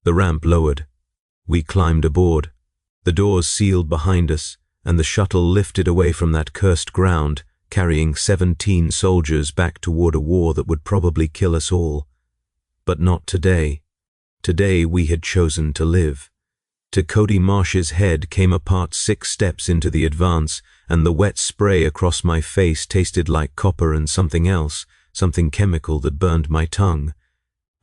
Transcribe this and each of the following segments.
The ramp lowered. We climbed aboard. The doors sealed behind us, and the shuttle lifted away from that cursed ground, carrying 17 soldiers back toward a war that would probably kill us all. But not today. Today we had chosen to live. To Cody Marsh's head came apart 6 steps into the advance, and the wet spray across my face tasted like copper and something else, something chemical that burned my tongue.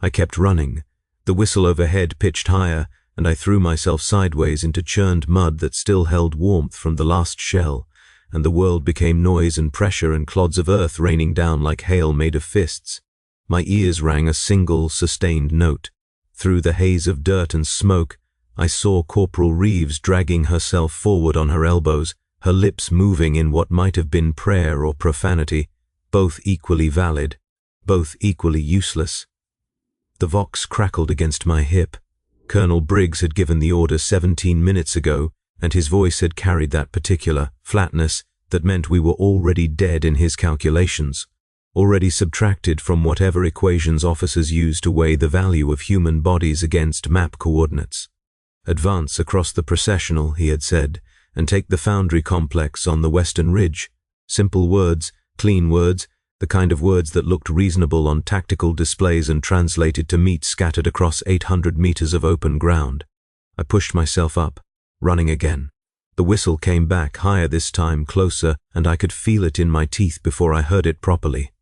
I kept running. The whistle overhead pitched higher, and I threw myself sideways into churned mud that still held warmth from the last shell, and the world became noise and pressure and clods of earth raining down like hail made of fists. My ears rang a single, sustained note. Through the haze of dirt and smoke, I saw Corporal Reeves dragging herself forward on her elbows, her lips moving in what might have been prayer or profanity, both equally valid, both equally useless. The Vox crackled against my hip. Colonel Briggs had given the order 17 minutes ago, and his voice had carried that particular flatness that meant we were already dead in his calculations, already subtracted from whatever equations officers use to weigh the value of human bodies against map coordinates. Advance across the processional, he had said, and take the foundry complex on the western ridge. Simple words, clean words, the kind of words that looked reasonable on tactical displays and translated to meat scattered across 800 meters of open ground. I pushed myself up, running again. The whistle came back, higher this time, closer, and I could feel it in my teeth before I heard it properly.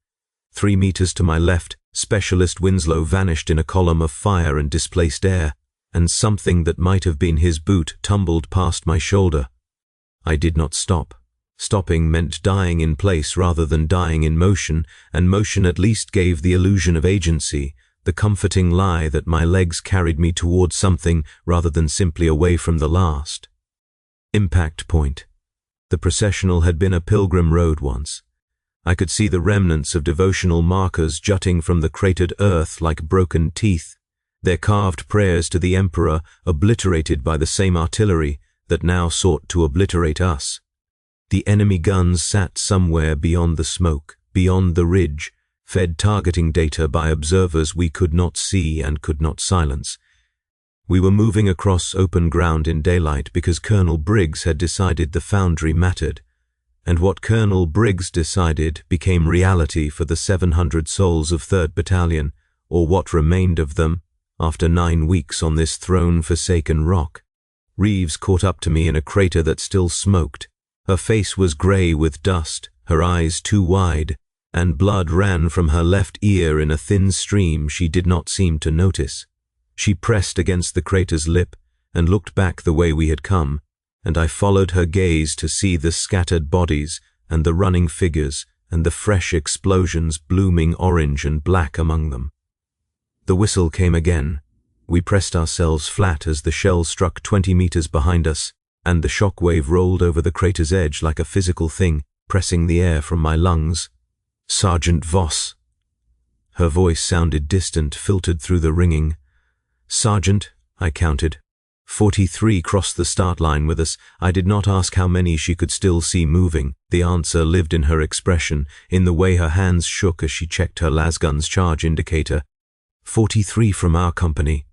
3 meters to my left, Specialist Winslow vanished in a column of fire and displaced air, and something that might have been his boot tumbled past my shoulder. I did not stop. Stopping meant dying in place rather than dying in motion, and motion at least gave the illusion of agency, the comforting lie that my legs carried me towards something rather than simply away from the last. Impact point. The processional had been a pilgrim road once. I could see the remnants of devotional markers jutting from the cratered earth like broken teeth, their carved prayers to the Emperor obliterated by the same artillery that now sought to obliterate us. The enemy guns sat somewhere beyond the smoke, beyond the ridge, fed targeting data by observers we could not see and could not silence. We were moving across open ground in daylight because Colonel Briggs had decided the foundry mattered, and what Colonel Briggs decided became reality for the 700 souls of 3rd Battalion, or what remained of them, after 9 weeks on this throne-forsaken rock. Reeves caught up to me in a crater that still smoked. Her face was grey with dust, her eyes too wide, and blood ran from her left ear in a thin stream she did not seem to notice. She pressed against the crater's lip and looked back the way we had come, and I followed her gaze to see the scattered bodies and the running figures and the fresh explosions blooming orange and black among them. The whistle came again. We pressed ourselves flat as the shell struck 20 meters behind us, and the shockwave rolled over the crater's edge like a physical thing, pressing the air from my lungs. Sergeant Voss. Her voice sounded distant, filtered through the ringing. Sergeant, I counted. 43 crossed the start line with us. I did not ask how many she could still see moving. The answer lived in her expression, in the way her hands shook as she checked her lasgun's charge indicator. 43 from our company.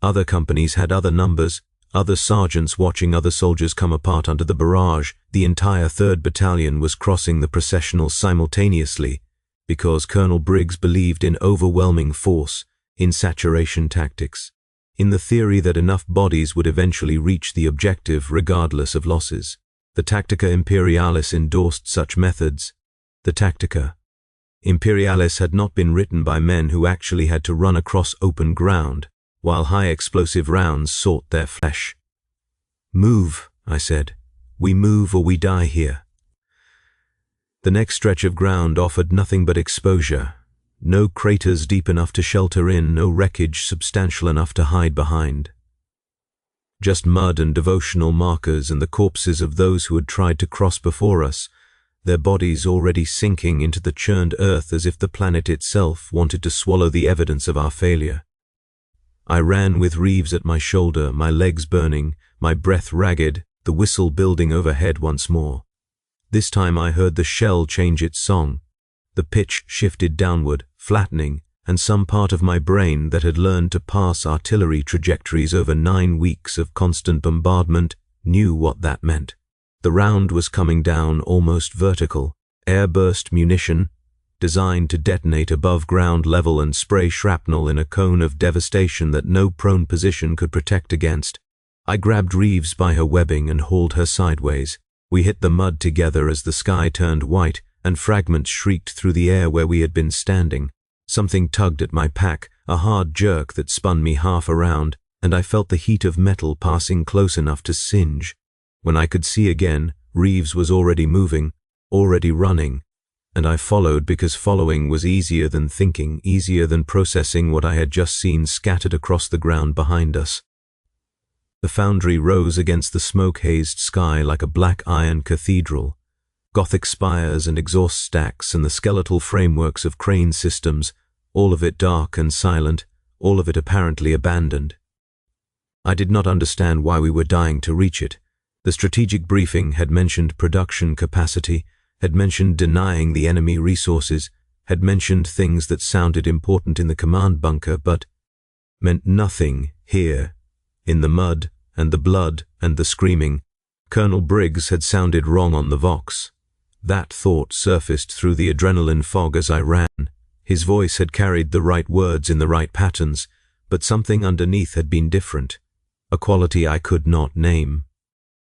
Other companies had other numbers. Other sergeants watching other soldiers come apart under the barrage. The entire 3rd Battalion was crossing the processional simultaneously because Colonel Briggs believed in overwhelming force, in saturation tactics, in the theory that enough bodies would eventually reach the objective regardless of losses. The Tactica Imperialis endorsed such methods. The Tactica Imperialis had not been written by men who actually had to run across open ground, while high-explosive rounds sought their flesh. Move, I said. We move or we die here. The next stretch of ground offered nothing but exposure. No craters deep enough to shelter in, no wreckage substantial enough to hide behind. Just mud and devotional markers and the corpses of those who had tried to cross before us, their bodies already sinking into the churned earth as if the planet itself wanted to swallow the evidence of our failure. I ran with Reeves at my shoulder, my legs burning, my breath ragged, the whistle building overhead once more. This time I heard the shell change its song. The pitch shifted downward, flattening, and some part of my brain that had learned to pass artillery trajectories over 9 weeks of constant bombardment knew what that meant. The round was coming down almost vertical, airburst munition, designed to detonate above ground level and spray shrapnel in a cone of devastation that no prone position could protect against. I grabbed Reeves by her webbing and hauled her sideways. We hit the mud together as the sky turned white and fragments shrieked through the air where we had been standing. Something tugged at my pack, a hard jerk that spun me half around, and I felt the heat of metal passing close enough to singe. When I could see again, Reeves was already moving, already running, and I followed because following was easier than thinking, easier than processing what I had just seen scattered across the ground behind us. The foundry rose against the smoke-hazed sky like a black iron cathedral. Gothic spires and exhaust stacks and the skeletal frameworks of crane systems, all of it dark and silent, all of it apparently abandoned. I did not understand why we were dying to reach it. The strategic briefing had mentioned production capacity, had mentioned denying the enemy resources, had mentioned things that sounded important in the command bunker, but meant nothing here, in the mud and the blood and the screaming. Colonel Briggs had sounded wrong on the Vox. That thought surfaced through the adrenaline fog as I ran. His voice had carried the right words in the right patterns, but something underneath had been different, a quality I could not name.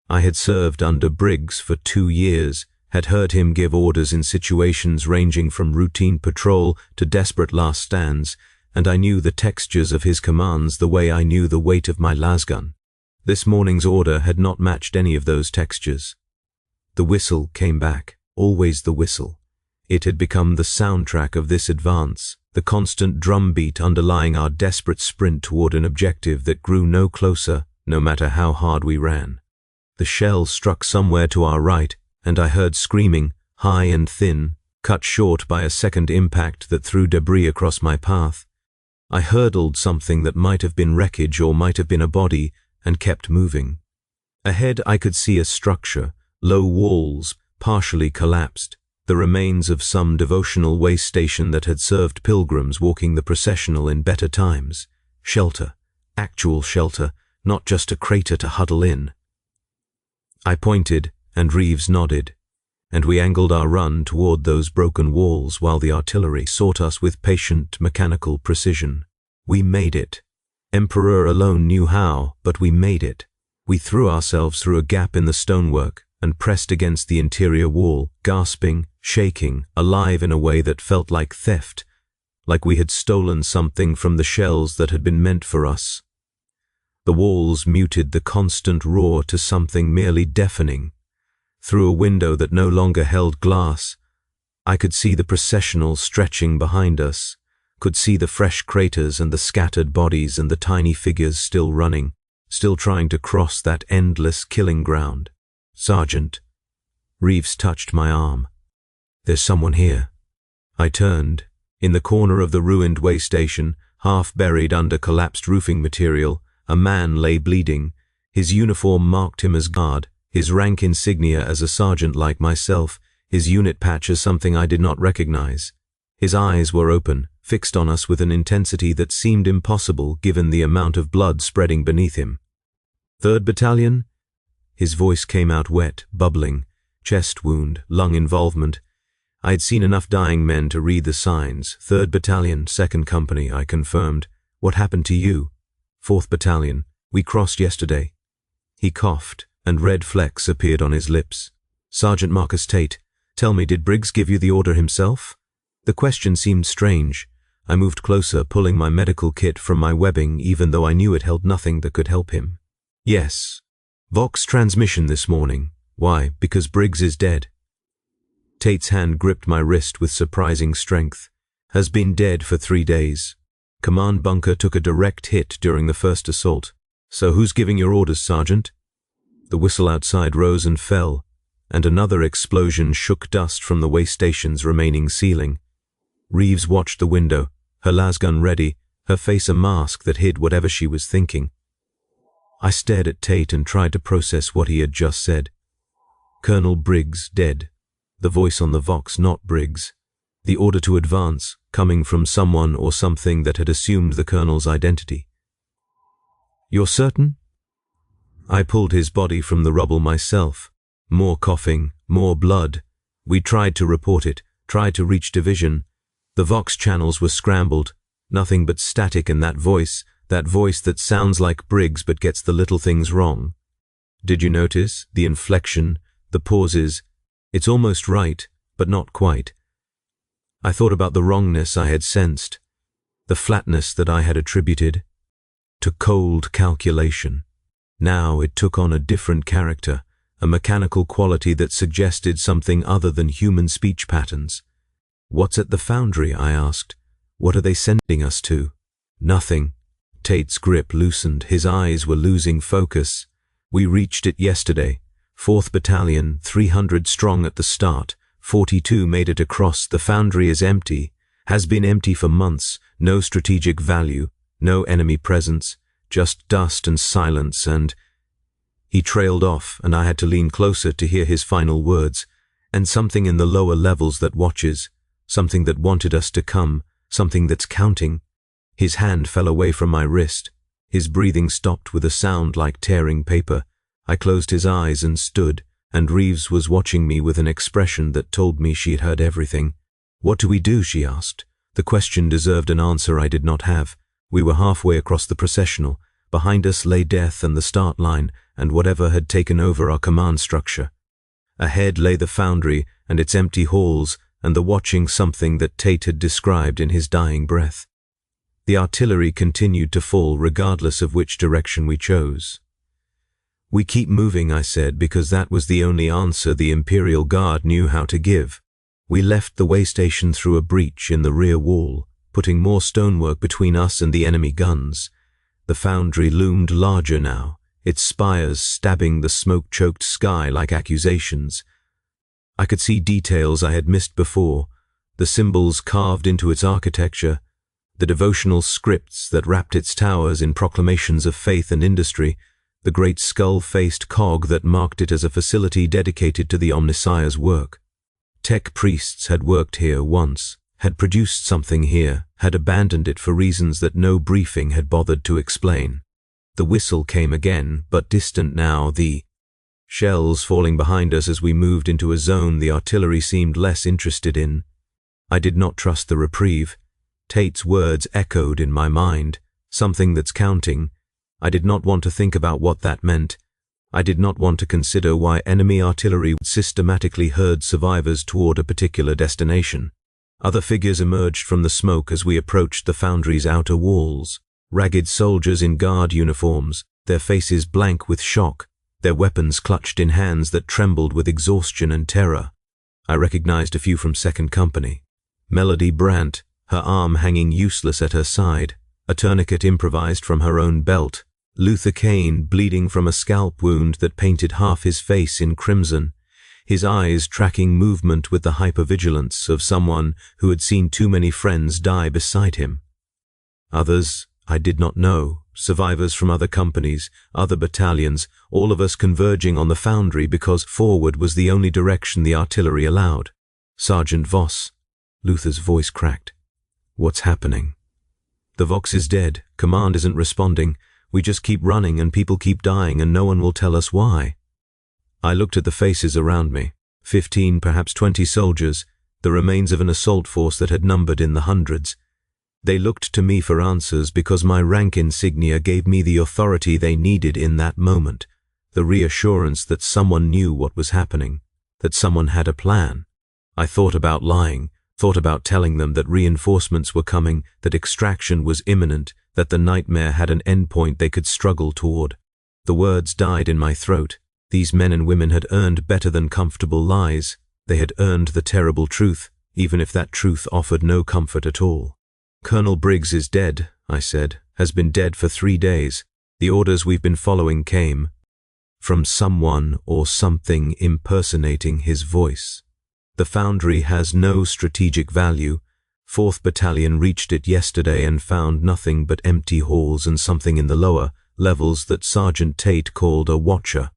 I had served under Briggs for 2 years, had heard him give orders in situations ranging from routine patrol to desperate last stands, and I knew the textures of his commands the way I knew the weight of my lasgun. This morning's order had not matched any of those textures. The whistle came back, always the whistle. It had become the soundtrack of this advance, the constant drumbeat underlying our desperate sprint toward an objective that grew no closer, no matter how hard we ran. The shell struck somewhere to our right, and I heard screaming, high and thin, cut short by a second impact that threw debris across my path. I hurdled something that might have been wreckage or might have been a body, and kept moving. Ahead I could see a structure, low walls, partially collapsed, the remains of some devotional way station that had served pilgrims walking the processional in better times. Shelter, actual shelter, not just a crater to huddle in. I pointed, and Reeves nodded, and we angled our run toward those broken walls while the artillery sought us with patient, mechanical precision. We made it. Emperor alone knew how, but we made it. We threw ourselves through a gap in the stonework and pressed against the interior wall, gasping, shaking, alive in a way that felt like theft, like we had stolen something from the shells that had been meant for us. The walls muted the constant roar to something merely deafening. Through a window that no longer held glass, I could see the processional stretching behind us, could see the fresh craters and the scattered bodies and the tiny figures still running, still trying to cross that endless killing ground. Sergeant. Reeves touched my arm. There's someone here. I turned. In the corner of the ruined way station, half buried under collapsed roofing material, a man lay bleeding. His uniform marked him as guard, his rank insignia as a sergeant like myself, his unit patch as something I did not recognize. His eyes were open, fixed on us with an intensity that seemed impossible given the amount of blood spreading beneath him. 3rd Battalion? His voice came out wet, bubbling, chest wound, lung involvement. I had seen enough dying men to read the signs. 3rd Battalion, 2nd Company, I confirmed. What happened to you? 4th Battalion. We crossed yesterday. He coughed, and red flecks appeared on his lips. Sergeant Marcus Tate, tell me, did Briggs give you the order himself? The question seemed strange. I moved closer, pulling my medical kit from my webbing, even though I knew it held nothing that could help him. Yes. Vox transmission this morning. Why? Because Briggs is dead. Tate's hand gripped my wrist with surprising strength. Has been dead for 3 days. Command bunker took a direct hit during the first assault. So who's giving your orders, Sergeant? The whistle outside rose and fell, and another explosion shook dust from the way station's remaining ceiling. Reeves watched the window, her lasgun ready, her face a mask that hid whatever she was thinking. I stared at Tate and tried to process what he had just said. Colonel Briggs dead. The voice on the Vox, not Briggs. The order to advance, coming from someone or something that had assumed the colonel's identity. "You're certain?" I pulled his body from the rubble myself. More coughing, more blood. We tried to report it, tried to reach division. The Vox channels were scrambled. Nothing but static in that voice that sounds like Briggs but gets the little things wrong. Did you notice? The inflection, the pauses. It's almost right, but not quite. I thought about the wrongness I had sensed, the flatness that I had attributed to cold calculation. Now it took on a different character, a mechanical quality that suggested something other than human speech patterns. "What's at the foundry?" I asked. "What are they sending us to?" "Nothing." Tate's grip loosened. His eyes were losing focus. "We reached it yesterday. 4th Battalion, 300 strong at the start. 42 made it across. The foundry is empty. Has been empty for months. No strategic value. No enemy presence. Just dust and silence and—" He trailed off, and I had to lean closer to hear his final words. "And something in the lower levels that watches. Something that wanted us to come. Something that's counting." His hand fell away from my wrist. His breathing stopped with a sound like tearing paper. I closed his eyes and stood, and Reeves was watching me with an expression that told me she had heard everything. "What do we do?" she asked. The question deserved an answer I did not have. We were halfway across the processional. Behind us lay death and the start line, and whatever had taken over our command structure. Ahead lay the foundry and its empty halls, and the watching something that Tate had described in his dying breath. The artillery continued to fall regardless of which direction we chose. "We keep moving," I said, because that was the only answer the Imperial Guard knew how to give. We left the way station through a breach in the rear wall, putting more stonework between us and the enemy guns. The foundry loomed larger now, its spires stabbing the smoke-choked sky like accusations. I could see details I had missed before, the symbols carved into its architecture, the devotional scripts that wrapped its towers in proclamations of faith and industry, the great skull-faced cog that marked it as a facility dedicated to the Omnissiah's work. Tech priests had worked here once, had produced something here, had abandoned it for reasons that no briefing had bothered to explain. The whistle came again, but distant now, the shells falling behind us as we moved into a zone the artillery seemed less interested in. I did not trust the reprieve. Tate's words echoed in my mind, something that's counting. I did not want to think about what that meant. I did not want to consider why enemy artillery would systematically herd survivors toward a particular destination. Other figures emerged from the smoke as we approached the foundry's outer walls. Ragged soldiers in guard uniforms, their faces blank with shock, their weapons clutched in hands that trembled with exhaustion and terror. I recognized a few from 2nd Company. Melody Brandt, her arm hanging useless at her side, a tourniquet improvised from her own belt. Luther Kane bleeding from a scalp wound that painted half his face in crimson, his eyes tracking movement with the hypervigilance of someone who had seen too many friends die beside him. Others I did not know, survivors from other companies, other battalions, all of us converging on the foundry because forward was the only direction the artillery allowed. "Sergeant Voss," Luther's voice cracked. "What's happening?" "The Vox is dead. Command isn't responding. We just keep running and people keep dying and no one will tell us why." I looked at the faces around me. 15, perhaps 20 soldiers, the remains of an assault force that had numbered in the hundreds. They looked to me for answers because my rank insignia gave me the authority they needed in that moment, the reassurance that someone knew what was happening, that someone had a plan. I thought about lying, thought about telling them that reinforcements were coming, that extraction was imminent, that the nightmare had an endpoint they could struggle toward. The words died in my throat. These men and women had earned better than comfortable lies. They had earned the terrible truth, even if that truth offered no comfort at all. "Colonel Briggs is dead," I said, "has been dead for 3 days. The orders we've been following came from someone or something impersonating his voice. The foundry has no strategic value. 4th Battalion reached it yesterday and found nothing but empty halls and something in the lower levels that Sergeant Tate called a watcher.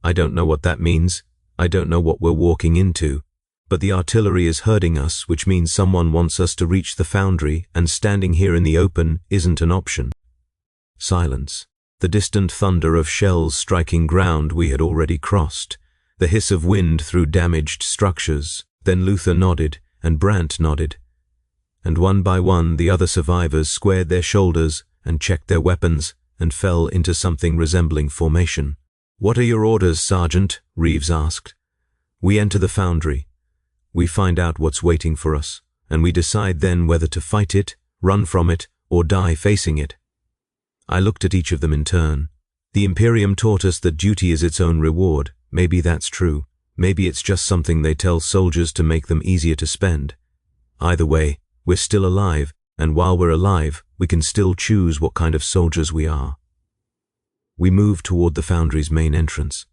I don't know what that means. I don't know what we're walking into. But the artillery is herding us, which means someone wants us to reach the foundry, and standing here in the open isn't an option. Silence. The distant thunder of shells striking ground we had already crossed. The hiss of wind through damaged structures. Then Luther nodded, and Brandt nodded. And one by one the other survivors squared their shoulders and checked their weapons and fell into something resembling formation. "What are your orders, Sergeant?" Reeves asked. "We enter the foundry. We find out what's waiting for us, and we decide then whether to fight it, run from it, or die facing it." I looked at each of them in turn. The Imperium taught us that duty is its own reward. Maybe that's true. Maybe it's just something they tell soldiers to make them easier to spend. Either way, we're still alive, and while we're alive, we can still choose what kind of soldiers we are. We moved toward the foundry's main entrance.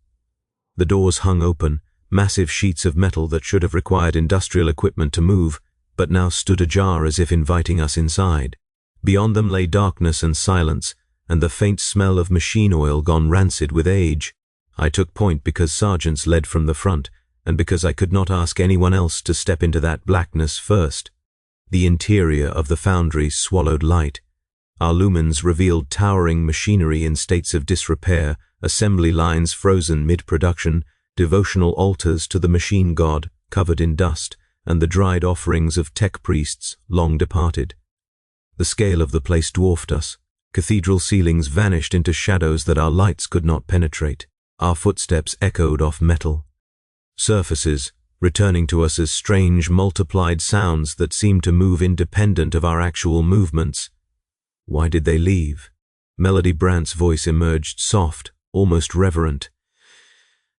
The doors hung open, massive sheets of metal that should have required industrial equipment to move, but now stood ajar as if inviting us inside. Beyond them lay darkness and silence, and the faint smell of machine oil gone rancid with age. I took point because sergeants led from the front, and because I could not ask anyone else to step into that blackness first. The interior of the foundry swallowed light. Our lumens revealed towering machinery in states of disrepair, assembly lines frozen mid-production, devotional altars to the machine god covered in dust, and the dried offerings of tech priests long departed. The scale of the place dwarfed us. Cathedral ceilings vanished into shadows that our lights could not penetrate. Our footsteps echoed off metal. Surfaces, returning to us as strange multiplied sounds that seemed to move independent of our actual movements. Why did they leave? Melody Brandt's voice emerged soft, almost reverent.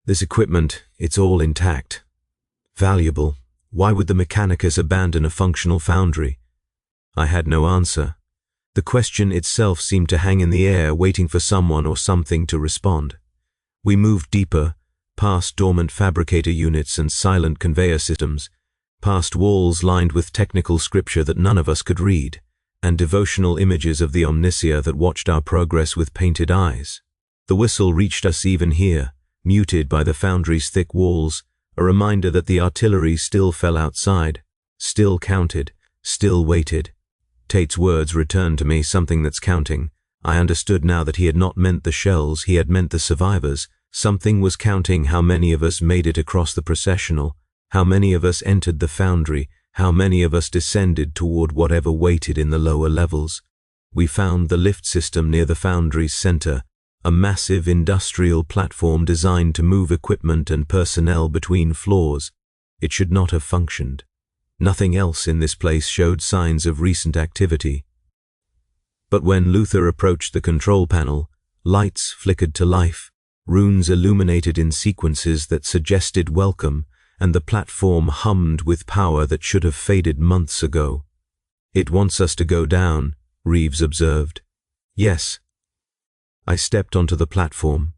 "This equipment, it's all intact. Valuable. Why would the Mechanicus abandon a functional foundry?" I had no answer. The question itself seemed to hang in the air, waiting for someone or something to respond. We moved deeper, past dormant fabricator units and silent conveyor systems, past walls lined with technical scripture that none of us could read, and devotional images of the Omniscia that watched our progress with painted eyes. The whistle reached us even here, muted by the foundry's thick walls, a reminder that the artillery still fell outside, still counted, still waited. Tate's words returned to me, "Something that's counting." I understood now that he had not meant the shells, he had meant the survivors. Something was counting how many of us made it across the processional, how many of us entered the foundry, how many of us descended toward whatever waited in the lower levels. We found the lift system near the foundry's center, a massive industrial platform designed to move equipment and personnel between floors. It should not have functioned. Nothing else in this place showed signs of recent activity. But when Luther approached the control panel, lights flickered to life, runes illuminated in sequences that suggested welcome, and the platform hummed with power that should have faded months ago. "It wants us to go down," Reeves observed. "Yes." I stepped onto the platform.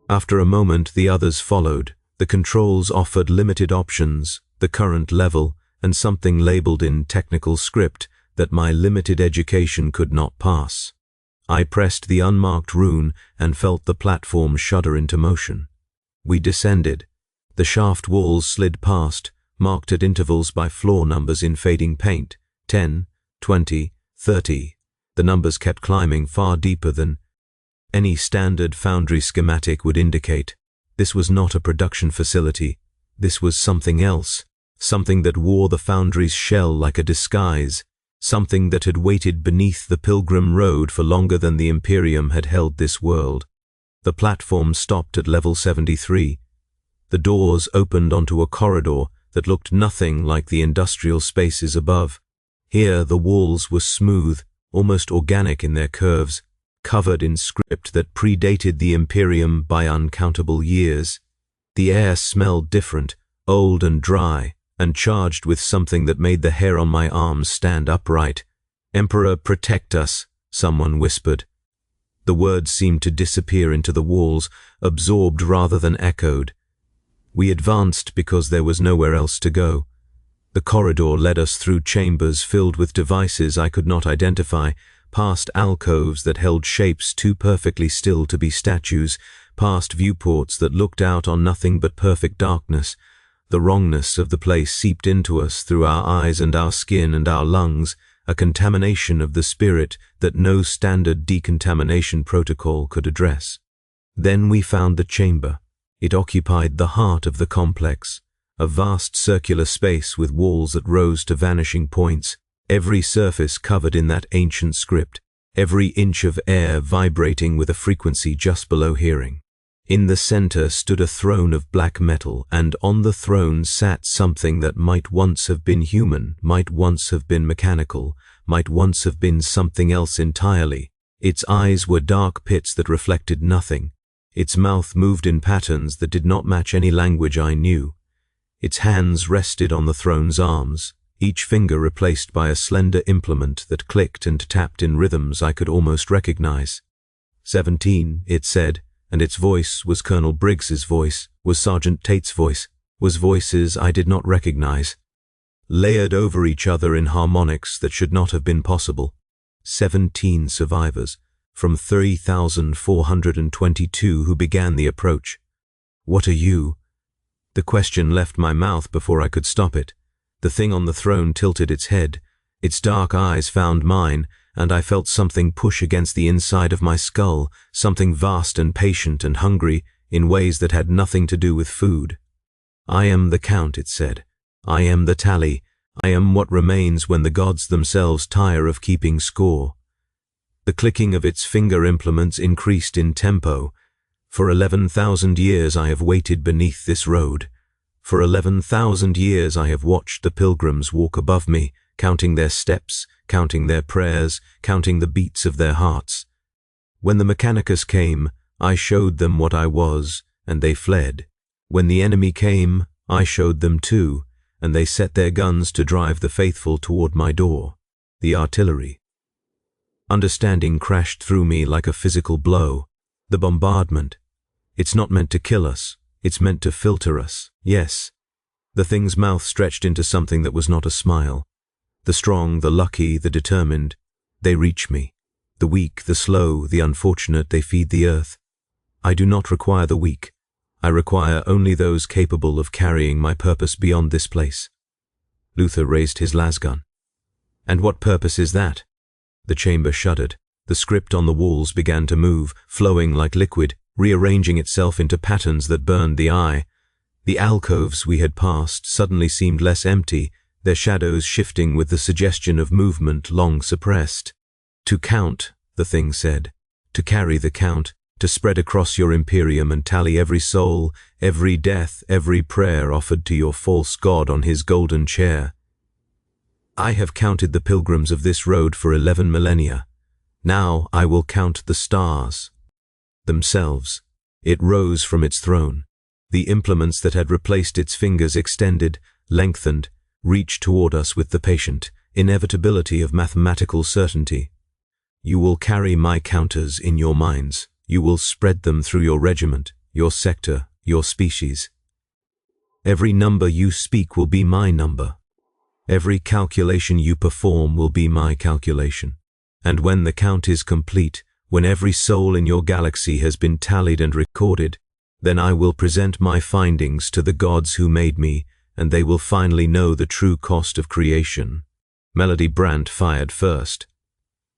After a moment, the others followed. The controls offered limited options, the current level, and something labeled in technical script that my limited education could not pass. I pressed the unmarked rune and felt the platform shudder into motion. We descended. The shaft walls slid past, marked at intervals by floor numbers in fading paint. 10, 20, 30. The numbers kept climbing far deeper than any standard foundry schematic would indicate. This was not a production facility. This was something else. Something that wore the foundry's shell like a disguise. Something that had waited beneath the pilgrim road for longer than the Imperium had held this world. The platform stopped at level 73. The doors opened onto a corridor that looked nothing like the industrial spaces above. Here the walls were smooth, almost organic in their curves, covered in script that predated the Imperium by uncountable years. The air smelled different, old and dry, and charged with something that made the hair on my arms stand upright. "Emperor, protect us," someone whispered. The words seemed to disappear into the walls, absorbed rather than echoed. We advanced because there was nowhere else to go. The corridor led us through chambers filled with devices I could not identify, past alcoves that held shapes too perfectly still to be statues, past viewports that looked out on nothing but perfect darkness. The wrongness of the place seeped into us through our eyes and our skin and our lungs, a contamination of the spirit that no standard decontamination protocol could address. Then we found the chamber. It occupied the heart of the complex, a vast circular space with walls that rose to vanishing points, every surface covered in that ancient script, every inch of air vibrating with a frequency just below hearing. In the center stood a throne of black metal, and on the throne sat something that might once have been human, might once have been mechanical, might once have been something else entirely. Its eyes were dark pits that reflected nothing. Its mouth moved in patterns that did not match any language I knew. Its hands rested on the throne's arms, each finger replaced by a slender implement that clicked and tapped in rhythms I could almost recognize. 17, it said, and its voice was Colonel Briggs's voice, was Sergeant Tate's voice, was voices I did not recognize, layered over each other in harmonics that should not have been possible. 17 survivors, from 3,422 who began the approach. What are you? The question left my mouth before I could stop it. The thing on the throne tilted its head. Its dark eyes found mine, and I felt something push against the inside of my skull, something vast and patient and hungry in ways that had nothing to do with food. I am the Count, it said. I am the tally. I am what remains when the gods themselves tire of keeping score. The clicking of its finger implements increased in tempo. For 11,000 years I have waited beneath this road. For 11,000 years I have watched the pilgrims walk above me, counting their steps, counting their prayers, counting the beats of their hearts. When the Mechanicus came, I showed them what I was, and they fled. When the enemy came, I showed them too, and they set their guns to drive the faithful toward my door, the artillery. Understanding crashed through me like a physical blow. The bombardment. It's not meant to kill us. It's meant to filter us. Yes. The thing's mouth stretched into something that was not a smile. The strong, the lucky, the determined, they reach me. The weak, the slow, the unfortunate, they feed the earth. I do not require the weak. I require only those capable of carrying my purpose beyond this place. Luther raised his lasgun. And what purpose is that? The chamber shuddered. The script on the walls began to move, flowing like liquid, rearranging itself into patterns that burned the eye. The alcoves we had passed suddenly seemed less empty, their shadows shifting with the suggestion of movement long suppressed. To count, the thing said. To carry the count, to spread across your Imperium and tally every soul, every death, every prayer offered to your false god on his golden chair. I have counted the pilgrims of this road for 11 millennia. Now I will count the stars. Themselves. It rose from its throne. The implements that had replaced its fingers extended, lengthened, reached toward us with the patient inevitability of mathematical certainty. You will carry my counters in your minds. You will spread them through your regiment, your sector, your species. Every number you speak will be my number. Every calculation you perform will be my calculation. And when the count is complete, when every soul in your galaxy has been tallied and recorded, then I will present my findings to the gods who made me, and they will finally know the true cost of creation. Melody Brandt fired first.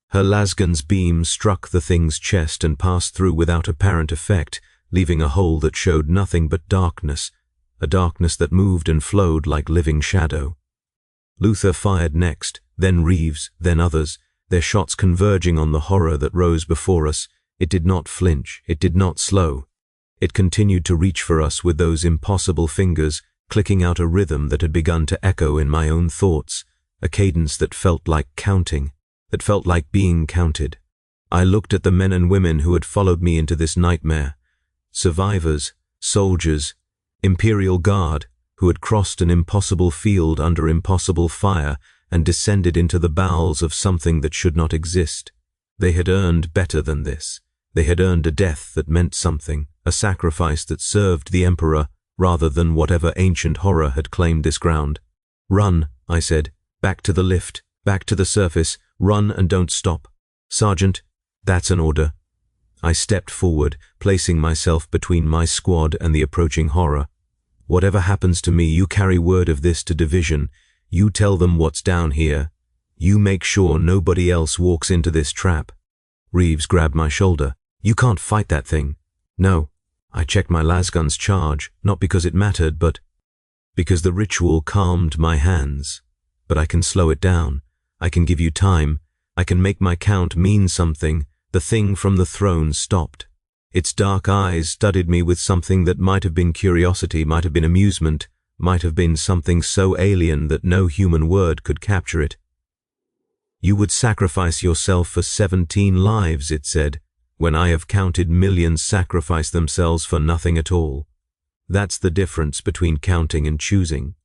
Her lasgun's beam struck the thing's chest and passed through without apparent effect, leaving a hole that showed nothing but darkness, a darkness that moved and flowed like living shadow. Luther fired next, then Reeves, then others, their shots converging on the horror that rose before us. It did not flinch, it did not slow. It continued to reach for us with those impossible fingers, clicking out a rhythm that had begun to echo in my own thoughts, a cadence that felt like counting, that felt like being counted. I looked at the men and women who had followed me into this nightmare. Survivors, soldiers, Imperial Guard, who had crossed an impossible field under impossible fire and descended into the bowels of something that should not exist. They had earned better than this. They had earned a death that meant something, a sacrifice that served the Emperor rather than whatever ancient horror had claimed this ground. Run, I said. Back to the lift, back to the surface. Run and don't stop. Sergeant, that's an order. I stepped forward, placing myself between my squad and the approaching horror. Whatever happens to me, you carry word of this to Division. You tell them what's down here. You make sure nobody else walks into this trap." Reeves grabbed my shoulder. "You can't fight that thing." "No." I checked my lasgun's charge, not because it mattered, but because the ritual calmed my hands. "But I can slow it down. I can give you time. I can make my count mean something." The thing from the throne stopped. Its dark eyes studied me with something that might have been curiosity, might have been amusement, might have been something so alien that no human word could capture it. "You would sacrifice yourself for 17 lives, it said, when I have counted millions sacrifice themselves for nothing at all. That's the difference between counting and choosing."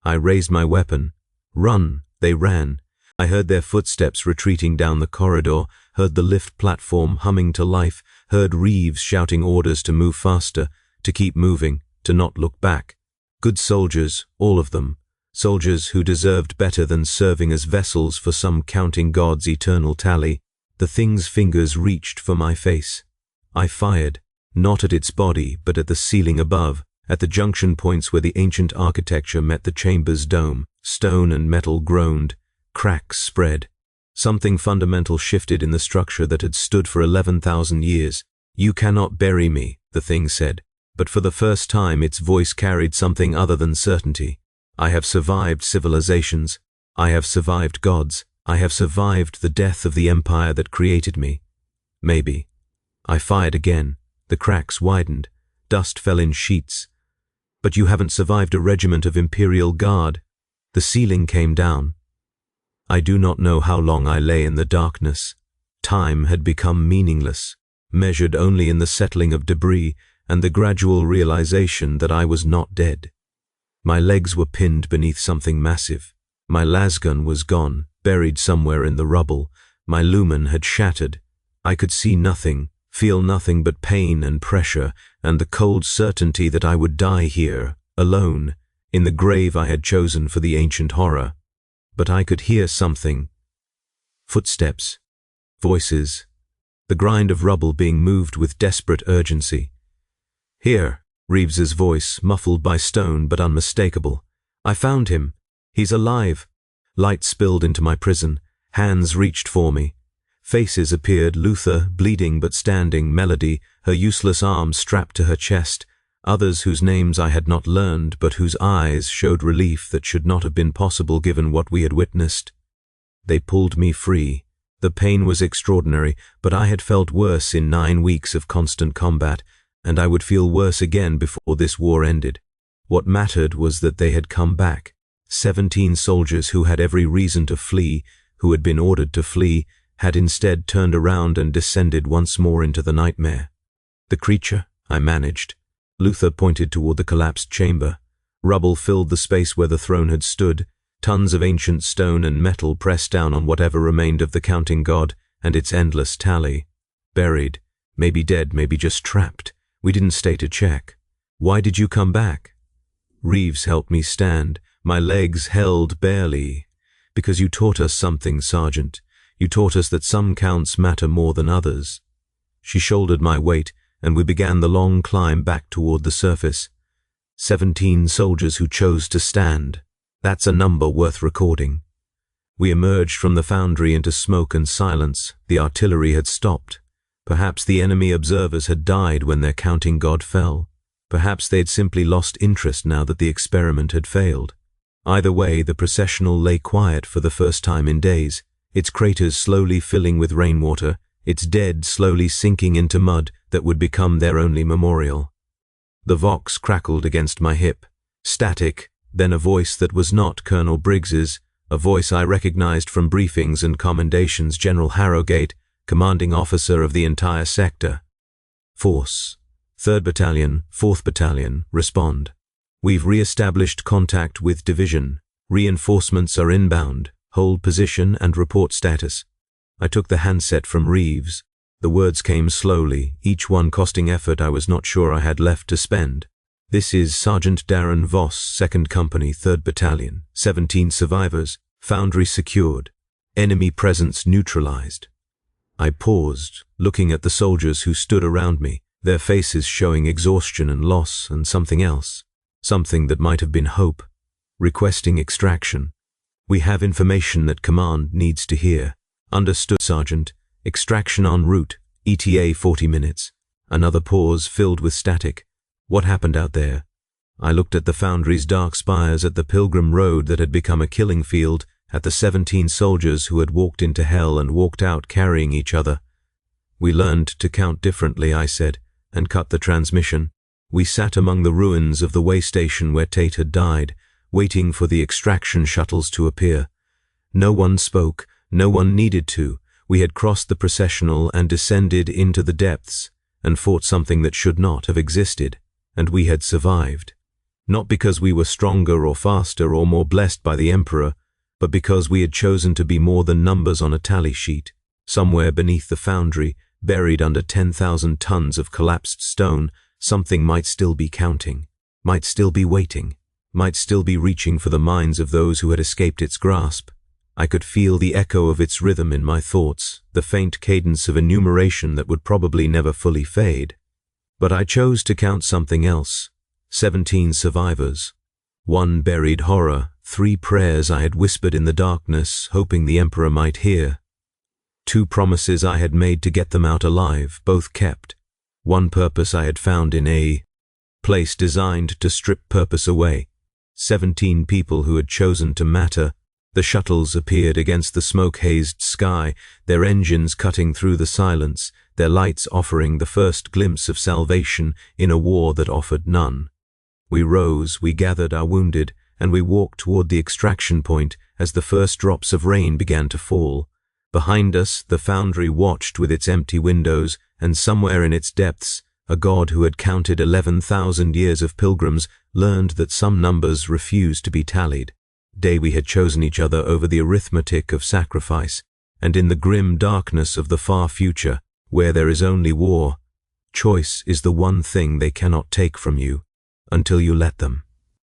I raised my weapon. "Run!" They ran. I heard their footsteps retreating down the corridor, heard the lift platform humming to life, heard Reeves shouting orders to move faster, to keep moving, to not look back. Good soldiers, all of them. Soldiers who deserved better than serving as vessels for some counting god's eternal tally. The thing's fingers reached for my face. I fired, not at its body, but at the ceiling above, at the junction points where the ancient architecture met the chamber's dome. Stone and metal groaned. Cracks spread. Something fundamental shifted in the structure that had stood for 11,000 years. "You cannot bury me," the thing said, but for the first time its voice carried something other than certainty. "I have survived civilizations. I have survived gods. I have survived the death of the empire that created me. Maybe." I fired again. The cracks widened. Dust fell in sheets. "But you haven't survived a regiment of Imperial Guard." The ceiling came down. I do not know how long I lay in the darkness. Time had become meaningless, measured only in the settling of debris and the gradual realization that I was not dead. My legs were pinned beneath something massive. My lasgun was gone, buried somewhere in the rubble. My lumen had shattered. I could see nothing, feel nothing but pain and pressure, and the cold certainty that I would die here, alone, in the grave I had chosen for the ancient horror. But I could hear something. Footsteps. Voices. The grind of rubble being moved with desperate urgency. "Here," Reeves's voice, muffled by stone but unmistakable. "I found him. He's alive." Light spilled into my prison. Hands reached for me. Faces appeared, Luther, bleeding but standing, Melody, her useless arms strapped to her chest, others whose names I had not learned, but whose eyes showed relief that should not have been possible given what we had witnessed. They pulled me free. The pain was extraordinary, but I had felt worse in 9 weeks of constant combat, and I would feel worse again before this war ended. What mattered was that they had come back. 17 soldiers who had every reason to flee, who had been ordered to flee, had instead turned around and descended once more into the nightmare. The creature, I managed. Luther pointed toward the collapsed chamber. Rubble filled the space where the throne had stood. Tons of ancient stone and metal pressed down on whatever remained of the counting god and its endless tally. Buried, maybe dead, maybe just trapped. We didn't stay to check. "Why did you come back?" Reeves helped me stand. My legs held barely. "Because you taught us something, Sergeant. You taught us that some counts matter more than others." She shouldered my weight, and we began the long climb back toward the surface. 17 soldiers who chose to stand. That's a number worth recording. We emerged from the foundry into smoke and silence. The artillery had stopped. Perhaps the enemy observers had died when their counting god fell. Perhaps they'd simply lost interest now that the experiment had failed. Either way, the processional lay quiet for the first time in days, its craters slowly filling with rainwater, its dead slowly sinking into mud that would become their only memorial. The Vox crackled against my hip. Static, then a voice that was not Colonel Briggs's, a voice I recognized from briefings and commendations. General Harrogate, commanding officer of the entire sector. "Force. 3rd Battalion, 4th Battalion, respond. We've re-established contact with Division. Reinforcements are inbound. Hold position and report status." I took the handset from Reeves. The words came slowly, each one costing effort I was not sure I had left to spend. "This is Sergeant Darren Voss, 2nd Company, 3rd Battalion. 17 survivors. Foundry secured. Enemy presence neutralized." I paused, looking at the soldiers who stood around me, their faces showing exhaustion and loss and something else. something that might have been hope, requesting extraction. "We have information that command needs to hear." "Understood, Sergeant. Extraction en route. ETA 40 minutes. Another pause filled with static. "What happened out there?" I looked at the foundry's dark spires, at the pilgrim road that had become a killing field, at the 17 soldiers who had walked into hell and walked out carrying each other. "We learned to count differently," I said, and cut the transmission. We sat among the ruins of the way station where Tate had died, waiting for the extraction shuttles to appear. No one spoke, no one needed to. We had crossed the processional and descended into the depths, and fought something that should not have existed, and we had survived. Not because we were stronger or faster or more blessed by the Emperor, but because we had chosen to be more than numbers on a tally sheet. Somewhere beneath the foundry, buried under 10,000 tons of collapsed stone, something might still be counting, might still be waiting, might still be reaching for the minds of those who had escaped its grasp. I could feel the echo of its rhythm in my thoughts, the faint cadence of enumeration that would probably never fully fade. But I chose to count something else. 17 survivors. 1 buried horror, 3 prayers I had whispered in the darkness, hoping the Emperor might hear. 2 promises I had made to get them out alive, both kept. 1 purpose I had found in a place designed to strip purpose away. 17 people who had chosen to matter. The shuttles appeared against the smoke-hazed sky, their engines cutting through the silence, their lights offering the first glimpse of salvation in a war that offered none. We rose, we gathered our wounded, and we walked toward the extraction point as the first drops of rain began to fall. Behind us, the foundry watched with its empty windows, and somewhere in its depths, a god who had counted 11,000 years of pilgrims learned that some numbers refused to be tallied. Day we had chosen each other over the arithmetic of sacrifice, and in the grim darkness of the far future, where there is only war, choice is the one thing they cannot take from you, until you let them.